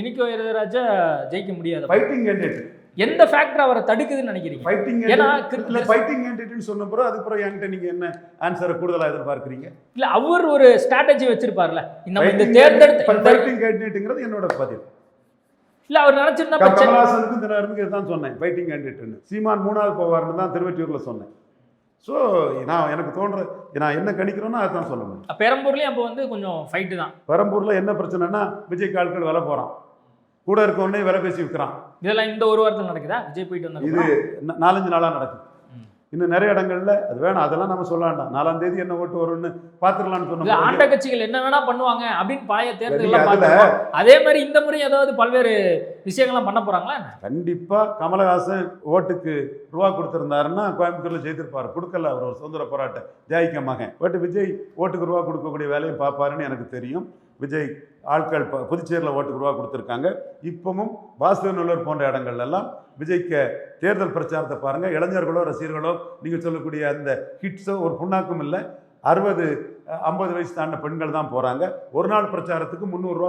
இனிக்கோ எழுதராஜா ஜெயிக்க முடியாது. Fighting candidate. எந்த ஃபேக்டர் அவரை தடுக்குதுன்னு நினைக்கிறீங்க? ஃபைட்டிங் ஏன்னா ஃபைட்டிங் கேண்டிடேட்னு சொன்ன பிறகு அதுக்கப்புறம் என்கிட்ட நீங்க என்ன ஆன்சரை கூடுதலா எதிர்பார்க்குறீங்க? இல்ல அவர் ஒரு ஸ்ட்ராட்டஜி வச்சிருப்பார்ல, இந்த தேர்ந்தெடுத்த ஃபைட்டிங் கேண்டிடேட்ங்கிறது என்னோட பதில். இல்ல அவர் நினைச்சிருந்தா கமலஹாசனுக்கும் தினகரனுக்கும் இதுதான் சொன்னேன், ஃபைட்டிங் கேண்டிடேட்னு. சீமான் 3வது போவார்னு தான் திருவெற்றியூர்ல சொன்னேன். ஸோ நான் எனக்கு தோன்ற நான் என்ன கணிக்கிறோன்னா அதுதான் சொல்ல முடியும். பெரம்பூர்லயும் அப்போ வந்து கொஞ்சம் ஃபைட்டு தான். பெரம்பூர்ல என்ன பிரச்சனைனா விஜய் ஆட்கள் விலை போறான், கூட இருக்கவனே விலை பேசி விற்கிறான். இதெல்லாம் இந்த ஒரு வாரத்தில் நடக்குதா? விஜய் போயிட்டு வந்தாங்க இது 4-5 நாளா நடக்குது. இன்னும் நிறைய இடங்கள்ல அது வேணாம், அதெல்லாம் நம்ம சொல்ல வேண்டாம். 4ஆம் தேதி என்ன ஓட்டு வரும்னு பாத்துக்கலாம்னு சொன்ன ஆண்ட கட்சிகள் என்ன வேணா பண்ணுவாங்க அப்படின்னு பழைய தேர்தல். அதே மாதிரி இந்த முறை ஏதாவது பல்வேறு விஷயங்கள்லாம் பண்ண போறாங்களா? கண்டிப்பா கமலஹாசன் ஓட்டுக்கு ரூபா கொடுத்திருந்தாருன்னா கோயம்புத்தூர்ல செய்திருப்பாரு. கொடுக்கல, அவர் ஒரு சுதந்திர போராட்ட ஜாயிக்க மகன். பட் விஜய் ஓட்டுக்கு ரூபா கொடுக்கக்கூடிய வேலையை பார்ப்பாருன்னு எனக்கு தெரியும். விஜய் ஆட்கள் புதுச்சேரியில் ஓட்டுக்கு ரூபா கொடுத்துருக்காங்க. இப்பவும் வாசுதேவநல்லூர் போன்ற இடங்கள்லாம் விஜய்க்கு தேர்தல் பிரச்சாரத்தை பாருங்கள். இளைஞர்களோ ரசிகர்களோ நீங்கள் சொல்லக்கூடிய அந்த ஹிட்ஸோ ஒரு புண்ணாக்கும் இல்லை. 60-50 வயசு தாண்ட பெண்கள் தான் போகிறாங்க. ஒரு நாள் பிரச்சாரத்துக்கு 300 ரூபா